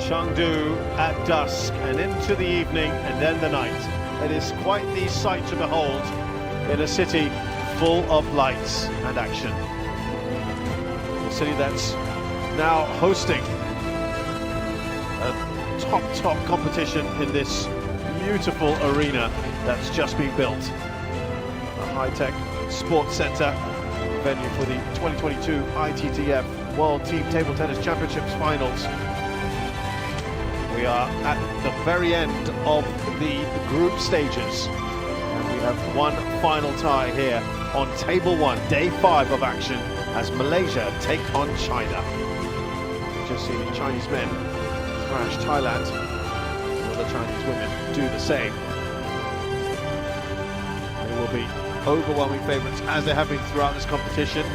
Chengdu at dusk and into the evening and then the night. It is quite the sight to behold in a city full of lights and action. A city that's now hosting a top competition in this beautiful arena that's just been built. A high-tech sports center, venue for the 2022 ITTF World Team Table Tennis Championships Finals. We are at the very end of the group stages, and we have one final tie here on table one, day 5 of action, as Malaysia take on China. Just seen Chinese men thrash Thailand, will the Chinese women do the same? They will be overwhelming favourites, as they have been throughout this competition.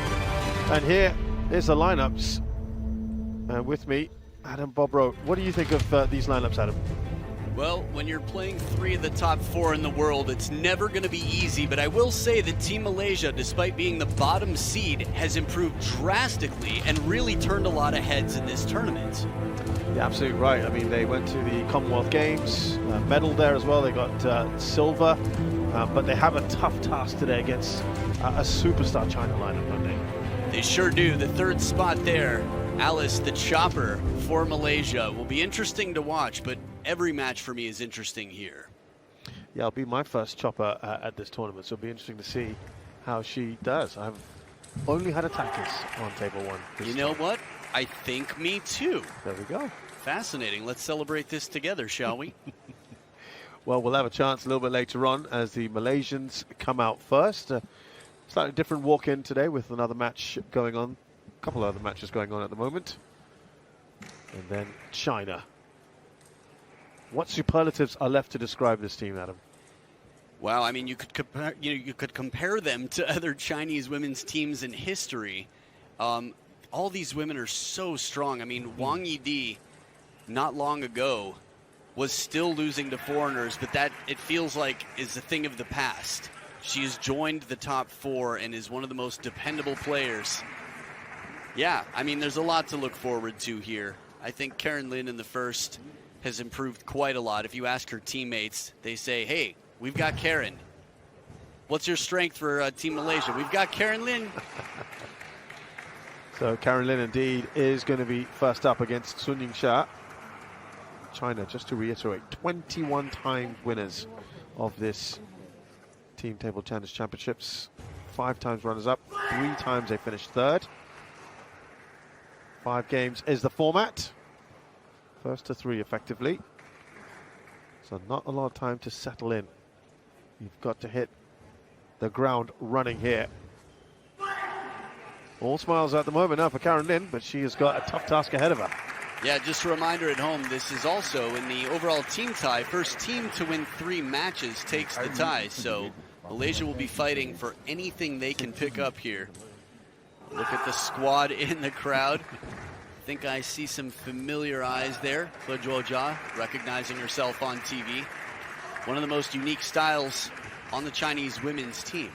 And here is the lineups, and with me, Adam Bobrow. What do you think of these lineups, Adam? Well, when you're playing 3 of the top 4 in the world, it's never going to be easy, but I will say that Team Malaysia, despite being the bottom seed, has improved drastically and really turned a lot of heads in this tournament. Yeah, absolutely right. I mean, they went to the Commonwealth Games, medal there as well. They got silver, but they have a tough task today against a superstar China lineup, don't they? They sure do. The 3rd spot there, Alice the Chopper for Malaysia, will be interesting to watch, but every match for me is interesting here. Yeah, it'll be my first chopper at this tournament, so it'll be interesting to see how she does. I've only had attackers on table 1. You know what? I think me too. There we go. Fascinating. Let's celebrate this together, shall we? Well, we'll have a chance a little bit later on as the Malaysians come out first. Slightly different walk-in today with another match going on. A couple of other matches going on at the moment. And then China. What superlatives are left to describe this team, Adam? Wow, I mean, you could compare them to other Chinese women's teams in history. All these women are so strong. I mean, Wang Yidi, not long ago, was still losing to foreigners, but that, it feels like, is a thing of the past. She has joined the top 4 and is one of the most dependable players. Yeah, I mean, there's a lot to look forward to here. I think Karen Lin in the first has improved quite a lot. If you ask her teammates, they say, hey, we've got Karen. What's your strength for Team Malaysia? We've got Karen Lin. So Karen Lin indeed is going to be first up against Sun Yingsha. China, just to reiterate, 21 times winners of this Team Table Tennis Championships. 5 times runners-up, 3 times they finished 3rd. 5 games is the format. First to 3 effectively. So not a lot of time to settle in. You've got to hit the ground running here. All smiles at the moment now for Karen Lin, but she has got a tough task ahead of her. Yeah, just a reminder at home, this is also in the overall team tie. First team to win 3 matches takes the tie, so Malaysia will be fighting for anything they can pick up here. Look at the squad in the crowd. I think I see some familiar eyes there. He Zhuojia recognizing herself on TV. One of the most unique styles on the Chinese women's team.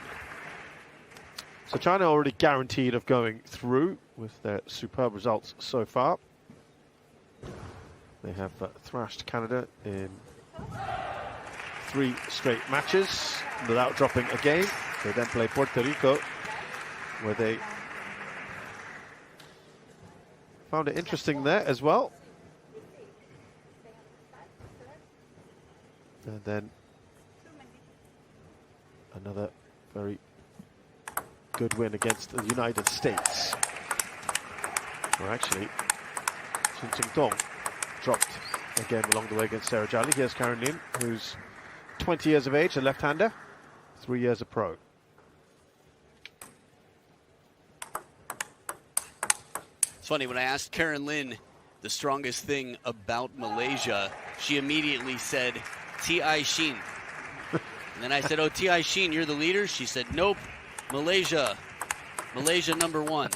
So China already guaranteed of going through with their superb results so far. They have thrashed Canada in 3 straight matches without dropping a game. They then play Puerto Rico, where they found it interesting there as well. And then another very good win against the United States. Or actually, Shin Ching-dong dropped again along the way against Sarah Jolly. Here's Karen Lin, who's 20 years of age, a left-hander, 3 years a pro. It's funny, when I asked Karen Lin the strongest thing about Malaysia, she immediately said, T.I. Shin. And then I said, oh, T.I. Shin, you're the leader? She said, nope, Malaysia. Malaysia #1.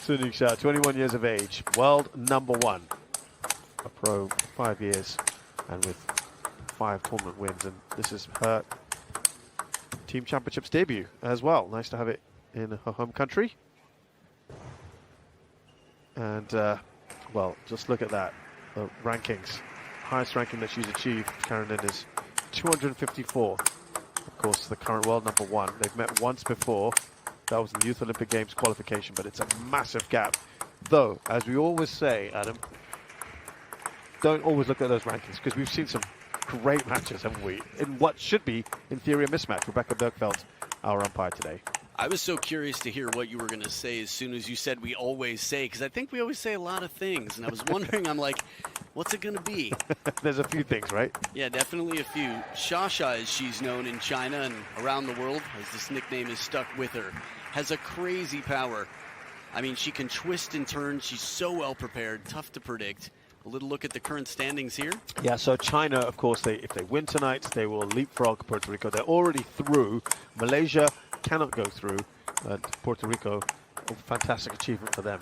Sun Yingsha, 21 years of age, world #1. A pro 5 years and with 5 tournament wins. And this is her Team Championships debut as well. Nice to have it in her home country. And, well, just look at that. the rankings. Highest ranking that she's achieved, Karen Lin, is 254. Of course, the current world number 1. They've met once before. That was in the Youth Olympic Games qualification, but it's a massive gap. Though, as we always say, Adam, don't always look at those rankings, because we've seen some great matches, haven't we? In what should be, in theory, a mismatch. Rebecca Bergfeldt, our umpire today. I was so curious to hear what you were going to say as soon as you said we always say, because I think we always say a lot of things, and I was wondering, I'm like, what's it going to be? There's a few things, right? Yeah, definitely a few. Xia, as she's known in China and around the world, as this nickname is stuck with her, has a crazy power. I mean, she can twist and turn. She's so well prepared, tough to predict. A little look at the current standings here. Yeah, so China, of course, if they win tonight, they will leapfrog Puerto Rico. They're already through. Malaysia cannot go through. Puerto Rico, a fantastic achievement for them.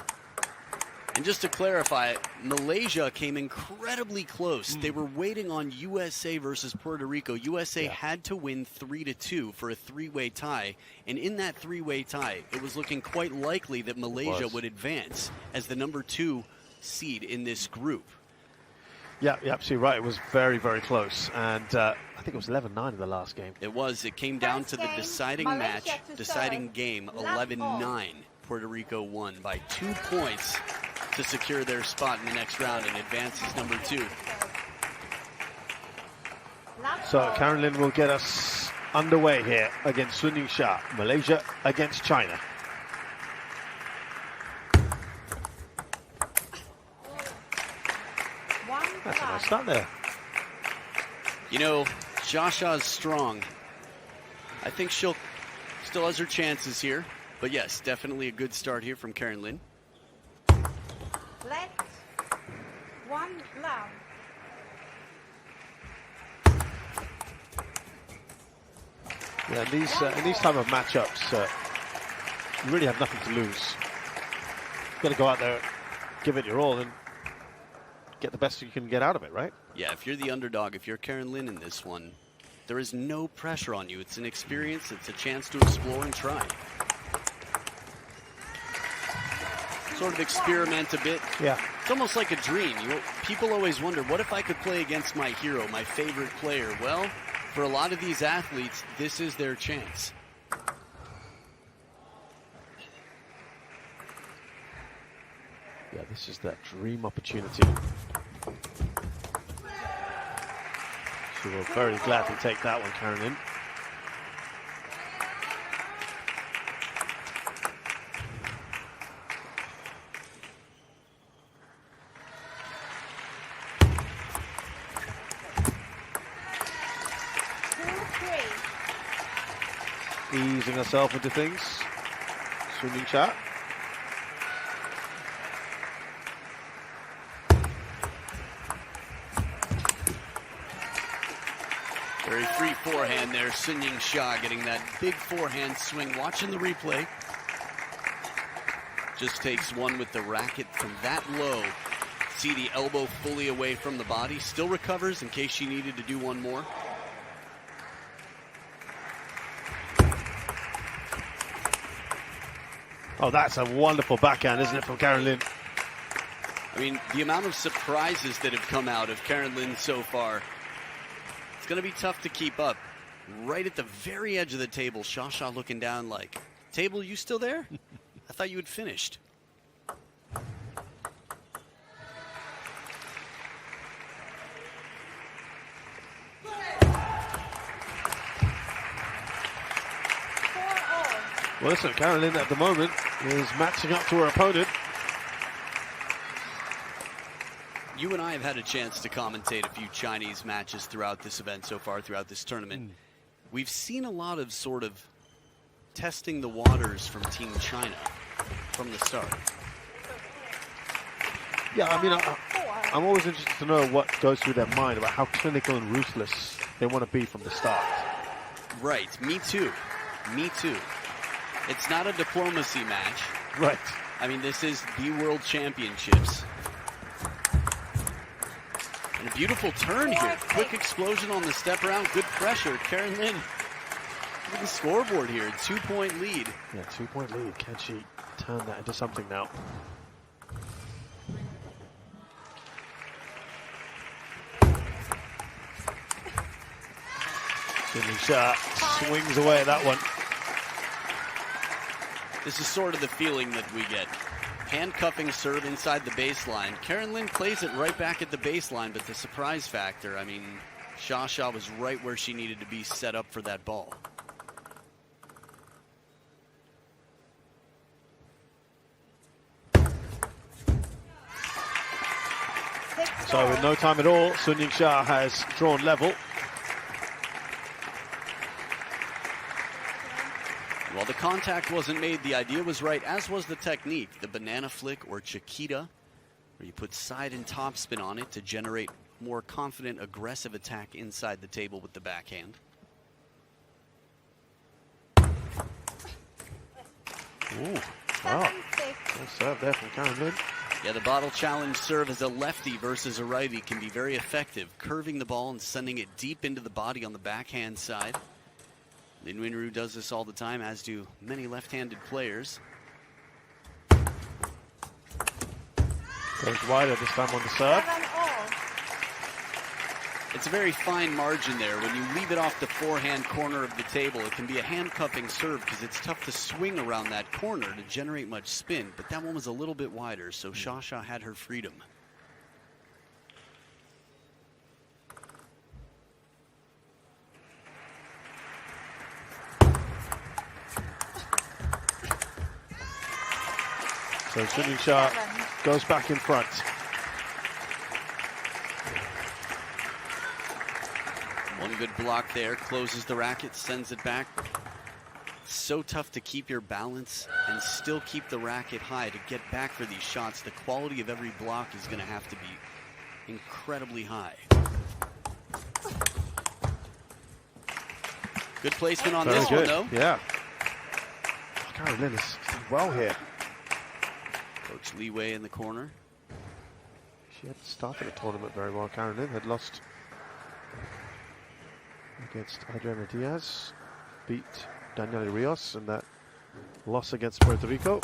And just to clarify, Malaysia came incredibly close. They were waiting on USA versus Puerto Rico. USA had to win 3-2 for a 3-way tie. And in that 3-way tie, it was looking quite likely that Malaysia would advance as the number 2 seed in this group. Yeah, you're absolutely right. It was very, very close. And I think it was 11-9 in the last game. It was. It came down to the deciding match, deciding game, 11-9. Puerto Rico won by 2 points to secure their spot in the next round and advance as number 2. So Karen Lin will get us underway here against Sun Yingsha, Malaysia against China. That's a nice start there. You know, Xia is strong. I think she'll still has her chances here. But yes, definitely a good start here from Karen Lin. Left, 1 love. Yeah, in these type of matchups, you really have nothing to lose. You've got to go out there, give it your all, and get the best you can get out of it, right? Yeah, if you're the underdog, if you're Karen Lin in this one, there is no pressure on you. It's an experience. It's a chance to explore and try. Sort of experiment a bit. Yeah. It's almost like a dream. People always wonder, what if I could play against my hero, my favorite player? Well, for a lot of these athletes, this is their chance. Yeah, this is that dream opportunity. She will very gladly take that one, Karen Lin. Easing herself into things. Sun Yingsha. Very free forehand there. Sun Yingsha getting that big forehand swing. Watching the replay. Just takes one with the racket from that low. See the elbow fully away from the body. Still recovers in case she needed to do one more. Oh, that's a wonderful backhand, isn't it, from Karen Lin? I mean, the amount of surprises that have come out of Karen Lin so far, it's going to be tough to keep up. Right at the very edge of the table, Xia looking down like, table, you still there? I thought you had finished. Well, listen, Karen Lin at the moment is matching up to her opponent. You and I have had a chance to commentate a few Chinese matches throughout this event so far, throughout this tournament. We've seen a lot of sort of testing the waters from Team China from the start. Yeah, I mean, I'm always interested to know what goes through their mind about how clinical and ruthless they want to be from the start. Right, me too. Me too. It's not a diplomacy match. Right. I mean, this is the World Championships. And a beautiful turn here. Quick explosion on the step around. Good pressure. Karen Lin. Look at the scoreboard here. 2-point lead. Yeah, 2-point lead. Can she turn that into something now? Yingsha swings away at that one. This is sort of the feeling that we get. Handcuffing serve inside the baseline. Karen Lin plays it right back at the baseline, but the surprise factor, I mean, Xia was right where she needed to be set up for that ball. So in no time at all, Sun Yingsha has drawn level. Well, the contact wasn't made, the idea was right, as was the technique. The banana flick or Chiquita, where you put side and top spin on it to generate more confident, aggressive attack inside the table with the backhand. Ooh, wow. Nice serve there from Karen Lin. Yeah, the bottle challenge serve as a lefty versus a righty can be very effective, curving the ball and sending it deep into the body on the backhand side. Lin Winru does this all the time, as do many left-handed players. Goes wider this time on the serve. It's a very fine margin there. When you leave it off the forehand corner of the table, it can be a handcuffing serve because it's tough to swing around that corner to generate much spin. But that one was a little bit wider, so Xia had her freedom. So Sun Yingsha goes back in front. One good block there, closes the racket, sends it back. So tough to keep your balance and still keep the racket high to get back for these shots. The quality of every block is going to have to be incredibly high. Good placement on this one, though. Yeah. Karen Lin is doing well here. Coach Li Wei in the corner. She hadn't started the tournament very well. Karen Lin had lost against Adriana Diaz, beat Daniela Rios, and that loss against Puerto Rico.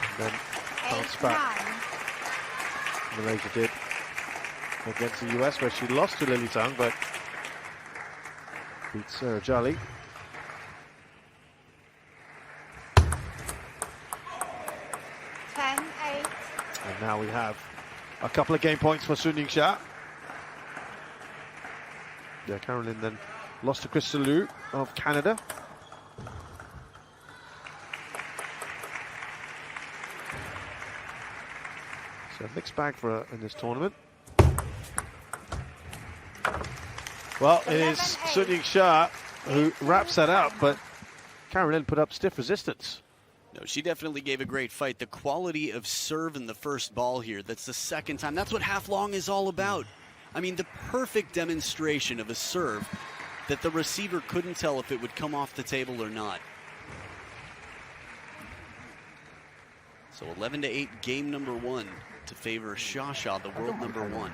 And then bounced back. Malaysia did against the US, where she lost to Lily Tang, but beat Sarah Jolly. 10-8. And now we have a couple of game points for Sun Yingsha. Yeah, Karen Lin then lost to Crystal Liu of Canada. So a mixed bag for her in this tournament. Well, it is Sun Yingsha who wraps that up, but Karen Lin put up stiff resistance. No, she definitely gave a great fight. The quality of serve in the first ball here, that's the second time. That's what half long is all about. I mean, the perfect demonstration of a serve that the receiver couldn't tell if it would come off the table or not. So 11-8, game number one to favor Xia, the world number one.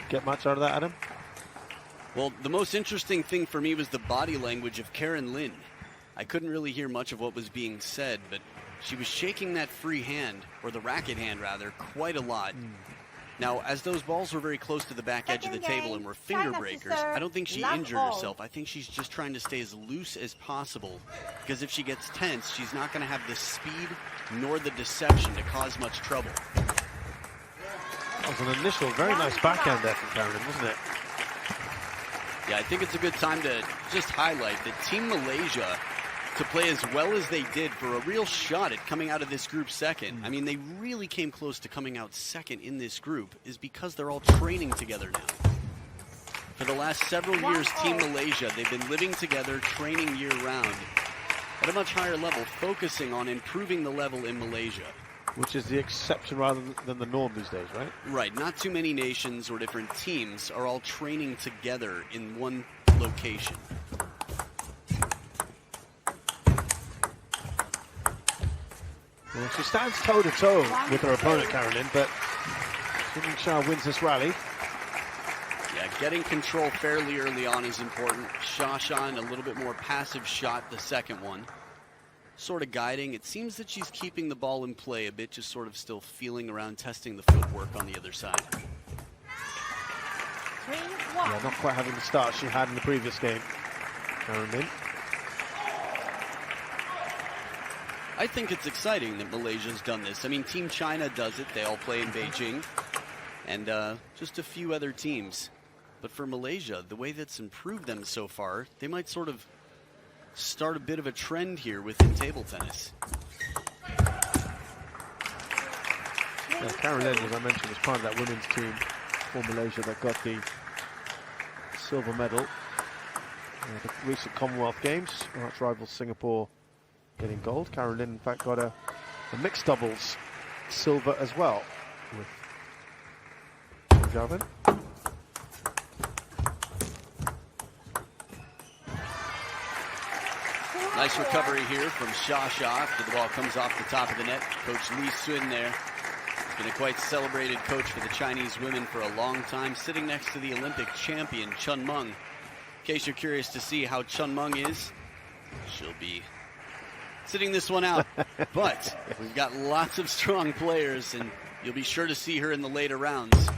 Get much out of that, Adam? Well, the most interesting thing for me was the body language of Karen Lin. I couldn't really hear much of what was being said, but she was shaking that free hand, or the racket hand rather, quite a lot. Now, as those balls were very close to the back edge of the table and were finger breakers, I don't think she injured herself. I think she's just trying to stay as loose as possible, because if she gets tense, she's not going to have the speed nor the deception to cause much trouble. That was an initial very nice backhand there from Karen Lin, wasn't it? Yeah, I think it's a good time to just highlight that Team Malaysia, to play as well as they did for a real shot at coming out of this group second. I mean, they really came close to coming out second in this group, is because they're all training together now. For the last several years, Team Malaysia, they've been living together, training year-round. at a much higher level, focusing on improving the level in Malaysia. Which is the exception rather than the norm these days, right? Right, not too many nations or different teams are all training together in one location. Well, she stands toe-to-toe with her opponent, Carolyn, but Yingsha wins this rally. Yeah, getting control fairly early on is important. Xia in a little bit more passive shot, the second one. Sort of guiding. It seems that she's keeping the ball in play a bit, just sort of still feeling around, testing the footwork on the other side. 3-1. Yeah, not quite having the start she had in the previous game, Carolyn. I think it's exciting that Malaysia's done this. I mean, Team China does it. They all play in Beijing. And just a few other teams. But for Malaysia, the way that's improved them so far, they might sort of start a bit of a trend here within table tennis. Yeah, Carolyn, as I mentioned, was part of that women's team for Malaysia that got the silver medal at the recent Commonwealth Games. Arch rival Singapore getting gold. Carolyn, in fact, got a mixed doubles silver as well with Javin. Nice recovery here from Xia after the ball comes off the top of the net. Coach Li Sun there. Been a quite celebrated coach for the Chinese women for a long time, sitting next to the Olympic champion, Chen Meng. In case you're curious to see how Chen Meng is, she'll be sitting this one out. But we've got lots of strong players, and you'll be sure to see her in the later rounds.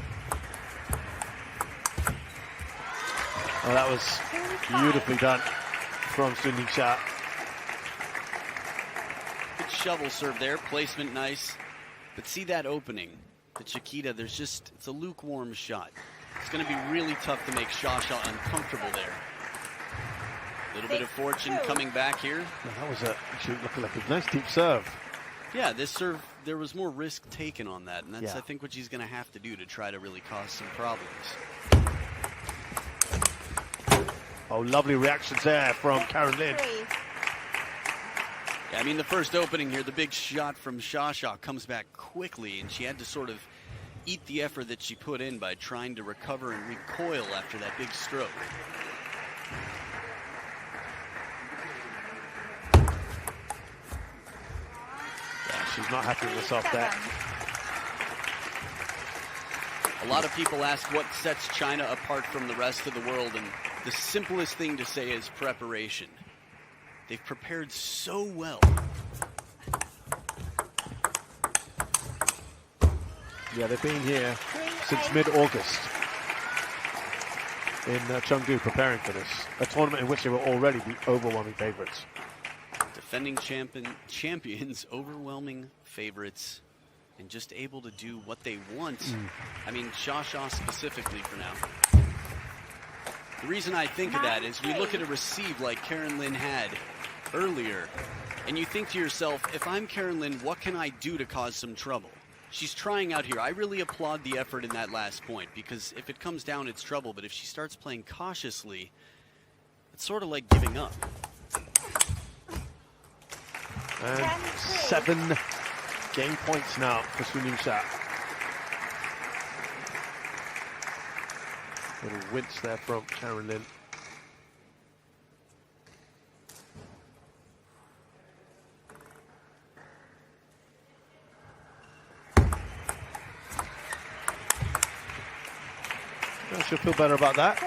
Oh, that was beautifully done from Sun Yingsha. Good shovel serve there, placement nice. But see that opening, the Chiquita, it's a lukewarm shot. It's going to be really tough to make Xia uncomfortable there. A little bit of fortune coming back here. Yeah, that was actually looking like a nice deep serve. Yeah, this serve, there was more risk taken on that, and that's, Yeah. I think, what she's going to have to do to try to really cause some problems. Oh, lovely reactions there from Carolyn. Yeah, I mean, the first opening here, the big shot from Xia comes back quickly, and she had to sort of eat the effort that she put in by trying to recover and recoil after that big stroke. Yeah, she's not happy with herself there. A lot of people ask what sets China apart from the rest of the world, and the simplest thing to say is preparation. They've prepared so well. Yeah, they've been here since mid-August in Chengdu preparing for this, a tournament in which they were already the overwhelming favorites. Defending champions, overwhelming favorites, and just able to do what they want. I mean, Xia specifically for now. The reason I think of that is we look at a receive like Karen Lin had earlier, and you think to yourself, if I'm Karen Lin, what can I do to cause some trouble? She's trying out here. I really applaud the effort in that last point, because if it comes down, it's trouble. But if she starts playing cautiously, it's sort of like giving up. And 7 game points now for Sun Yingsha. Little wince there from Karen Lin. She'll feel better about that.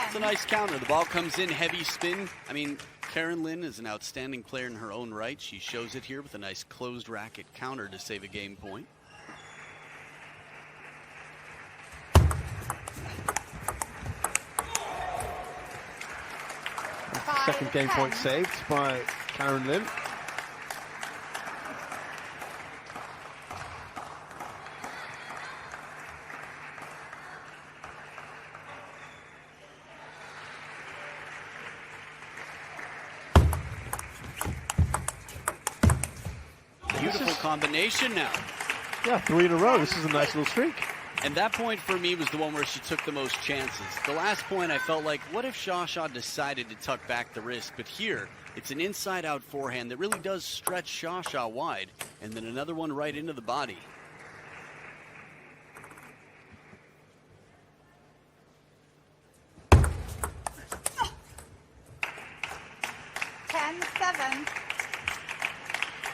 It's a nice counter. The ball comes in, heavy spin. I mean, Karen Lin is an outstanding player in her own right. She shows it here with a nice closed racket counter to save a game point. Second game point saved by Karen Lin. Beautiful combination now. Yeah, 3 in a row. This is a nice little streak. And that point for me was the one where she took the most chances. The last point I felt like, what if Xia decided to tuck back the wrist? But here, It's an inside-out forehand that really does stretch Xia wide, and then another one right into the body.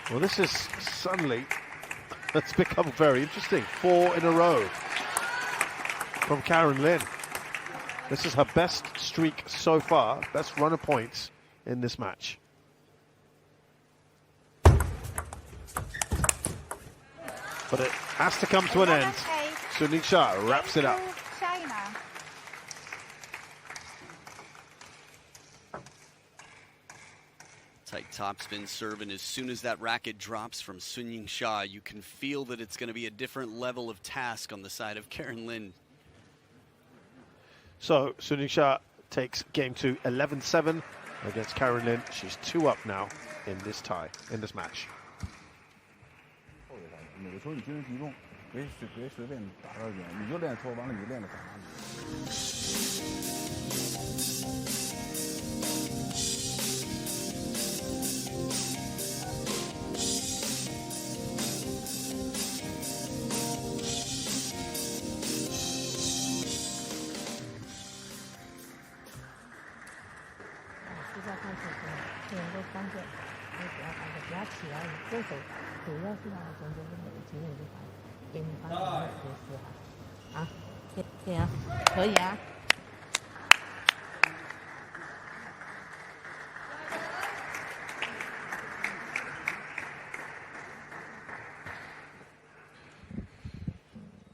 Well, this is suddenly, it's become very interesting. 4 in a row from Karen Lin. This is her best streak so far, best run of points in this match. But it has to come to an end. Yingsha wraps it up. China. Tight topspin serve, and as soon as that racket drops from Yingsha, you can feel that it's going to be a different level of task on the side of Karen Lin. So Yingsha takes game 2 11-7 against Karen Lin. She's 2 up now in this tie, in this match.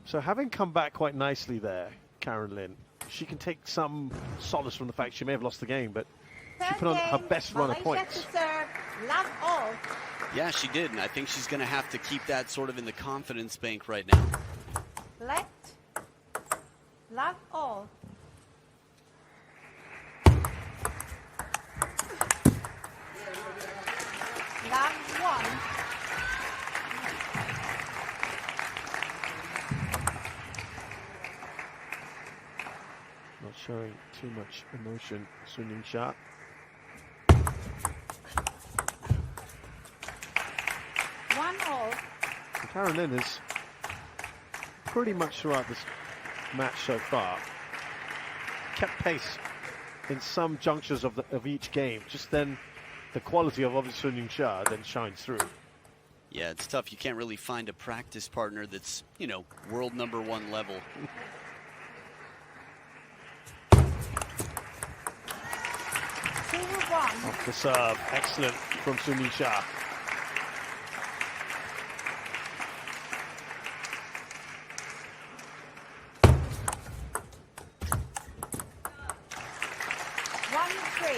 So having come back quite nicely there, Karen Lin, she can take some solace from the fact she may have lost the game, but she put on her best run of points. Yeah, she did, and I think she's going to have to keep that sort of in the confidence bank right now. Let love all. Love 1. Not showing too much emotion, Yingsha. Karen Lin is pretty much throughout this match so far kept pace in some junctures of each game. Just then, the quality of obviously Yingsha then shines through. Yeah, it's tough. You can't really find a practice partner that's, you know, world #1 level. Off the serve, excellent from Yingsha.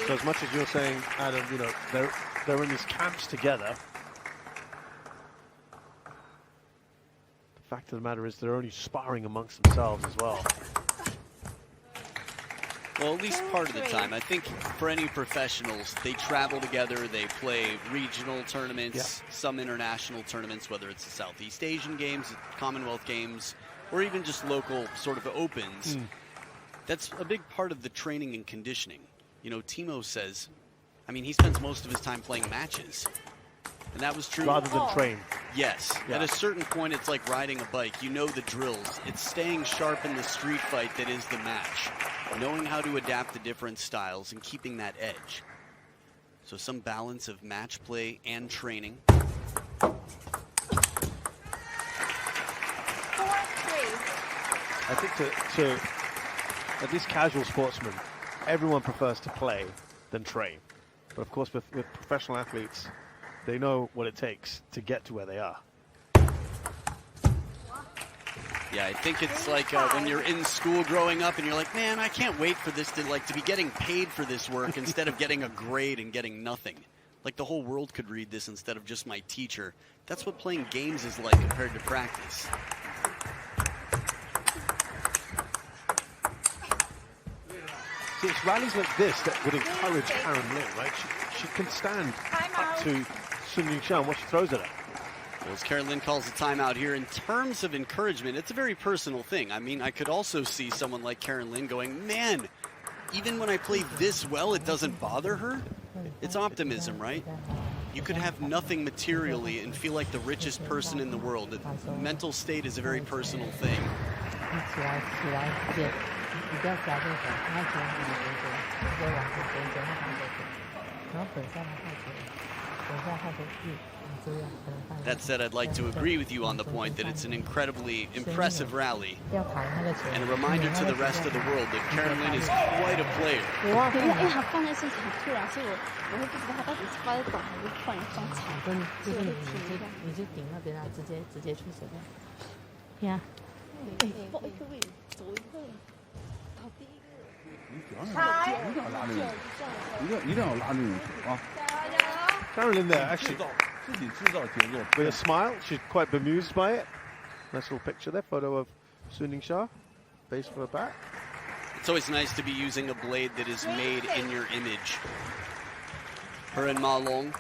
So as much as you're saying, Adam, you know, they're in these camps together, the fact of the matter is they're only sparring amongst themselves as well. Well, at least part of the time. I think for any professionals, they travel together, they play regional tournaments, some international tournaments, whether it's the Southeast Asian Games, Commonwealth Games, or even just local sort of opens. That's a big part of the training and conditioning. You know, Timo says, I mean, he spends most of his time playing matches. And that was true. Rather than train. Yes. Yeah. At a certain point, it's like riding a bike. You know the drills. It's staying sharp in the street fight that is the match. Knowing how to adapt the different styles and keeping that edge. So some balance of match play and training. 4-3. I think to at least casual sportsmen, everyone prefers to play than train. But of course, with professional athletes, they know what it takes to get to where they are. Yeah, I think it's like when you're in school growing up and you're like, man, I can't wait for this to be getting paid for this work instead of getting a grade and getting nothing. Like the whole world could read this instead of just my teacher. That's what playing games is like compared to practice. See, it's rallies like this that would encourage Karen Lin, right? She can stand up to Yingsha and what she throws at her. Well, as Karen Lin calls a timeout here, in terms of encouragement, it's a very personal thing. I mean, I could also see someone like Karen Lin going, man, even when I play this well, it doesn't bother her. It's optimism, right? You could have nothing materially and feel like the richest person in the world. The mental state is a very personal thing. That said, I'd like to agree with you on the point that it's an incredibly impressive rally and a reminder to the rest of the world that Karen Lin is quite a player. 因为他放在身上很突然，所以我会不知道他到底是发的短还是突然放长，所以我会停一下。你就顶那边啊，直接出手的。呀，报一个位，走一个，跑第一个。一定要拉这种球啊！ Karen Lin there, actually, 自己制造节奏。 with a smile. She's quite bemused by it. Nice little picture there, photo of SUN Yingsha, base for her back. It's always nice to be using a blade that is made in your image. Her and Ma Long.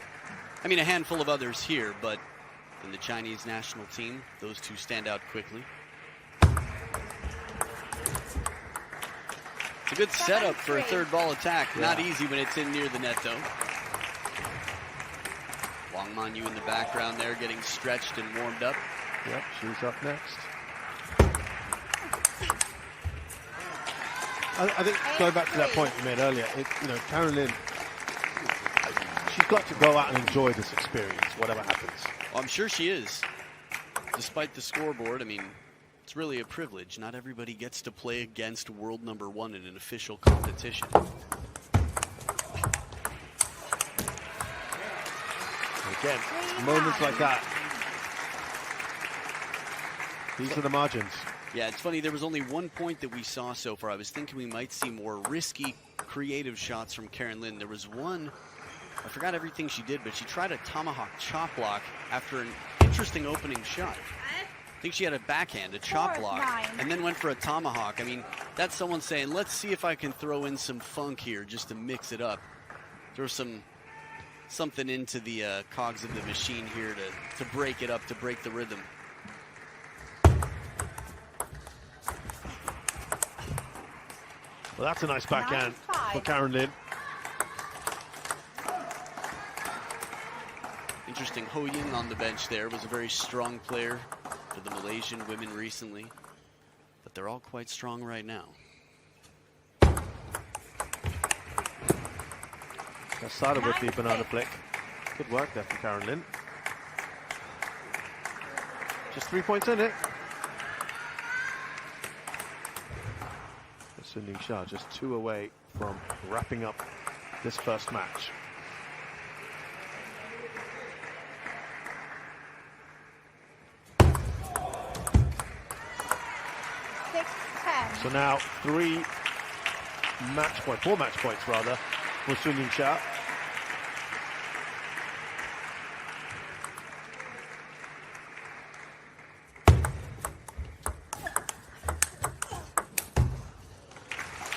I mean, a handful of others here, but in the Chinese national team, those two stand out quickly. It's a good setup for a third ball attack. Not easy when it's in near the net, though. Wang Manyu in the background there, getting stretched and warmed up. Yep, she's up next. I think going back to that point you made earlier, Karen Lin, she's got to go out and enjoy this experience, whatever happens. Well, I'm sure she is. Despite the scoreboard, I mean, it's really a privilege. Not everybody gets to play against world #1 in an official competition. Again, moments like that. These are the margins. Yeah, it's funny, there was only 1 point that we saw so far. I was thinking we might see more risky, creative shots from Karen Lin. There was one, I forgot everything she did, but she tried a tomahawk chop block after an interesting opening shot. I think she had a backhand, a chop block, and then went for a tomahawk. I mean, that's someone saying, let's see if I can throw in some funk here just to mix it up. Throw something into the cogs of the machine here to break it up, to break the rhythm. Well, that's a nice backhand for Karen Lin. Interesting, Ho Ying on the bench there was a very strong player for the Malaysian women recently, but they're all quite strong right now. That started with the banana flick. Good work there from Karen Lin. Just 3 points in it. SUN Yingsha just 2 away from wrapping up this first match. So now 4 match points rather, for SUN Yingsha.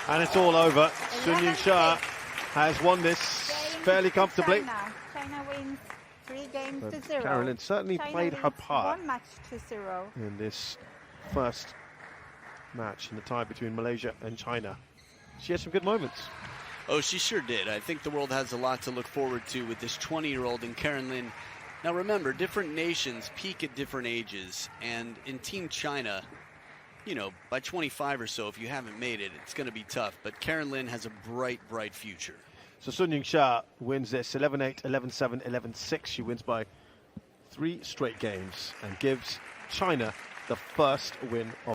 And it's all over. SUN Yingsha has won this fairly comfortably. China wins 3 games to 0. Karen Lin certainly played her part 1 match to 0 in this first match in the tie between Malaysia and China. She had some good moments. Oh, she sure did. I think the world has a lot to look forward to with this 20-year-old and Karen Lin. Now remember, different nations peak at different ages, and in Team China, you know, by 25 or so, if you haven't made it, it's going to be tough. But Karen Lin has a bright, bright future. So SUN Yingsha wins this 11-8, 11-7, 11-6. She wins by 3 straight games and gives China the first win of